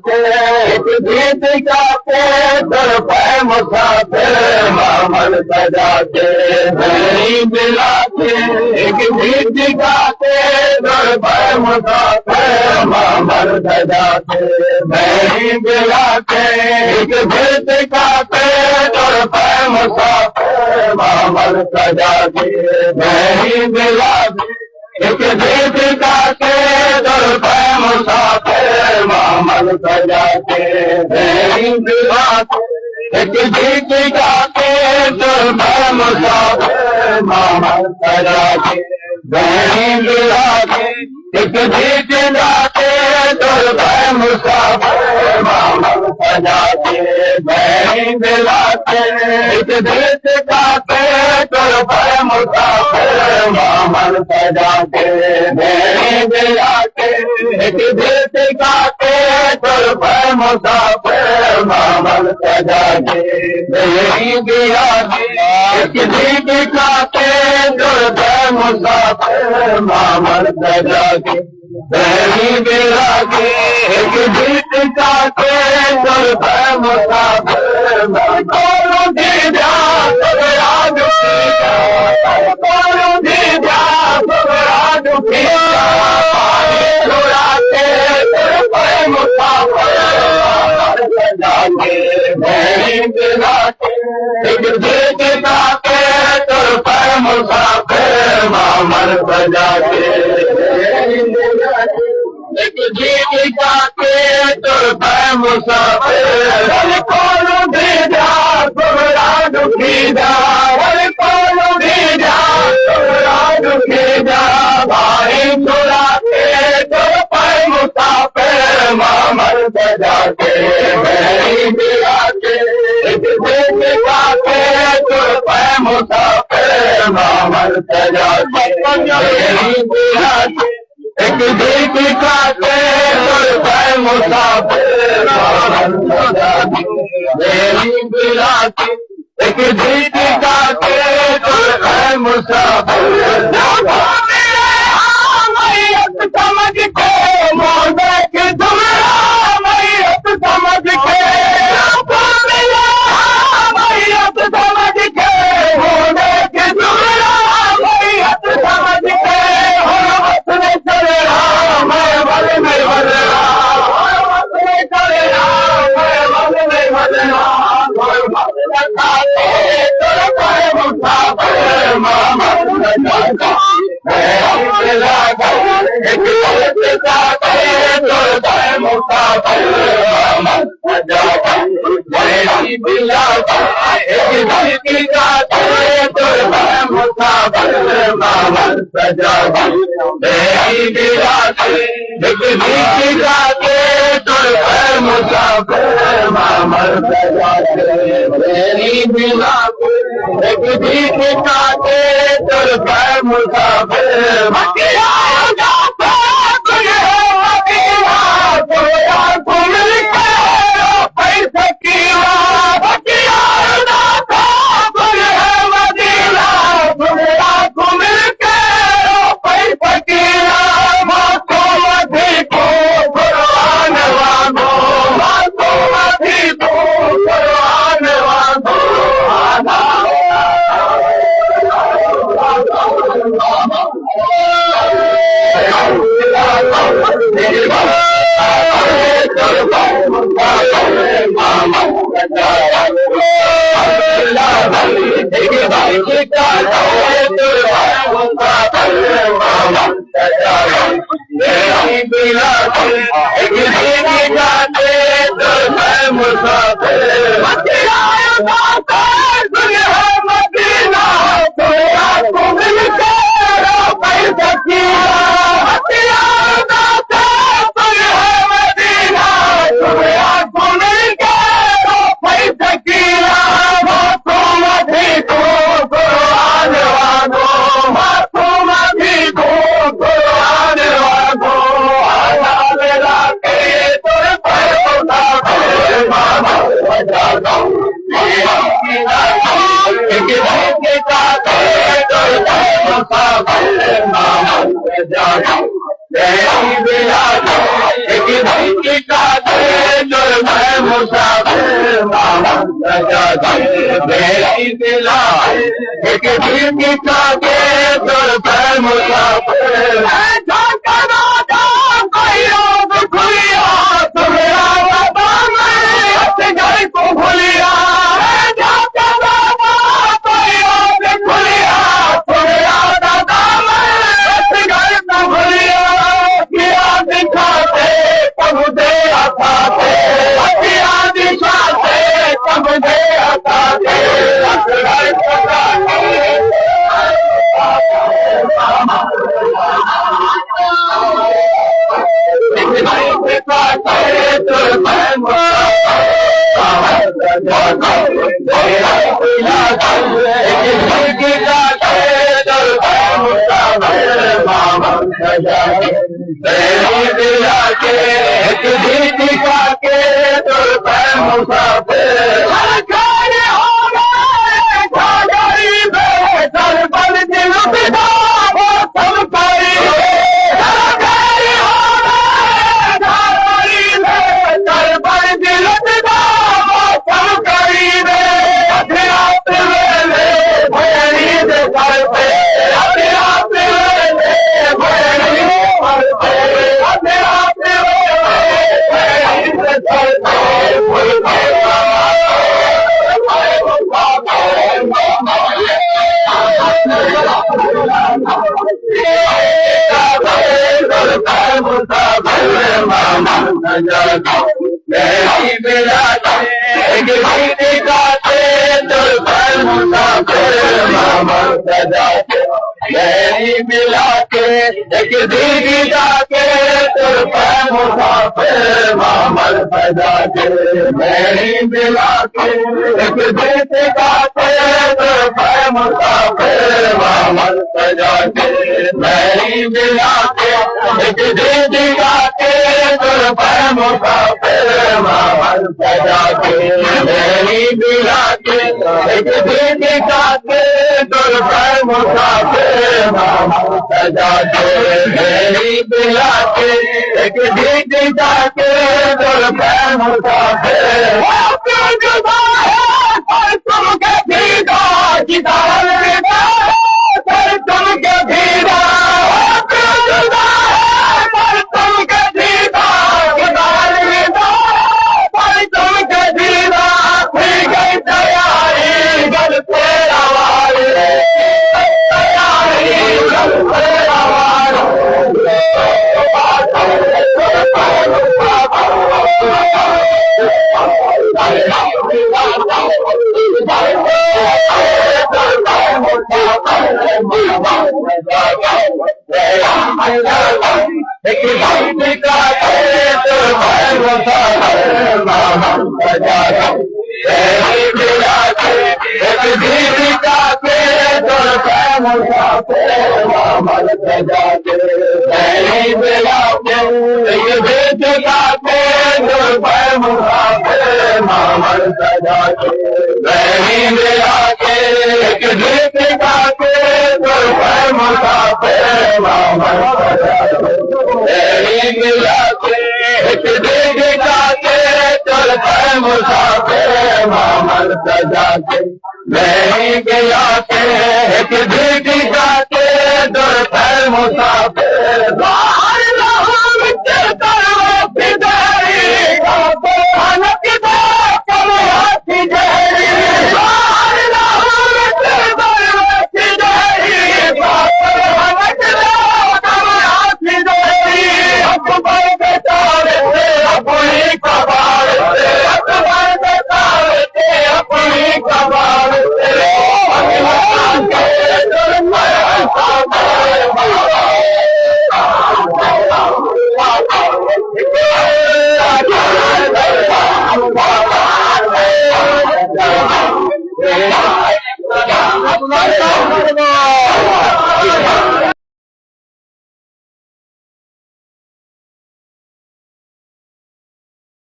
के एक गीत गाते तुर पे मुसाफिर मामल सजा के नहीं मिला के एक गीत गाते तुर पे मुसाफिर मामल सजा के नहीं मिला के एक गीत गाते तुर पे मुसाफिर मामल सजा के नहीं मिला एक गीत गाते तुर पे मुसाफिर मामल सजा के नहीं मिला एक गीत गाते तुर पे मुसाफिर मामल सजा के नहीं मिला एक गीत गाते तुर पे मुसाफिर मामल सजा के नहीं मिला एक गीत गाते तुर पे मुसाफिर मामल सजा के नहीं मिला एक गीत गाते तुर पे मुसाफिर मामल सजा के नहीं मिला एक गीत गाते तुर पे मुसाफिर मामल सजा के नहीं मिला एक गीत गाते तुर पे मुसाफिर मामल मामल सजा के एक गीत गाते तुर पे मुसाफिर कौन भेजा तुम्हारा दुखी जा कौन भेजा तुम्हारा दुखी जा भाई चुरा के तुर पे मुसाफिर मामल सजा के नहीं मिला के एक गीत गाते तुर पे मुसाफिर मामल सजा के नहीं मिला एक गीत गाते तुर पे मुसाफिर मामल सजा के नहीं मिला एक गीत गाते तुर पे मुसाफिर समझ के मोदे के तुम्हारा मैयत समझ के मैयत समझ के मोदे के तुम्हारा मैयत समझ के हसने चले मैं भले नहीं भरना हसने चले मैं भले नहीं भरना तुर पे मुसाफिर मामल सजा के एक गीत गाते तुर पे मुसाफिर मामल सजा के नहीं मिला एक गीत गाते तुर पे मुसाफिर मामल सजा के नहीं मिला एक गीत गाते तुर पे मुसाफिर मामल सजा के नहीं मिला एक गीत गाते तुर पे मुसाफिर एक सजा दे मेरी दिला एक दिल की काके दर पर मुसाफिर झांका राजा कोई रोज खुलिया तुम्हारा वफा में अपने घर को भूलिया झांका राजा कोई रोज खुलिया तुम्हारा दादा में अपने घर को भूलिया किया दिखाते कब दे आते किया दिखाते कब दे आते मेरी मिला के एक दीदी जाके तुर पर मुसाफिर मामल सजा के मेरी मिला के एक दीदी जाके तुर पर मुसाफिर मामल सजा के मेरी मिला के एक दीदी जाके तुर पर मुसाफिर मामल सजा के मेरी मिला के एक दीदी जाके तुर पर मुसाफिर मामल सजा के मेरी मिला के एक दीदी जाके तुर पर मुसाफिर तुम के भीगा किताब तुम के भीगा तुम के भीगा किताब तुम के भीगा गई तैयारी गल तेरा नहीं गया के एक दीदी जाके दर पर मुसाफिर बाहर लाहौर के तरफ किधरी खाना किधर कब हाथी जहरी बाहर लाहौर के तरफ किधरी खाना किधर कब हाथी जहरी अकबर के तारे अपनी कबार अकबर के तारे अपनी कबार Allah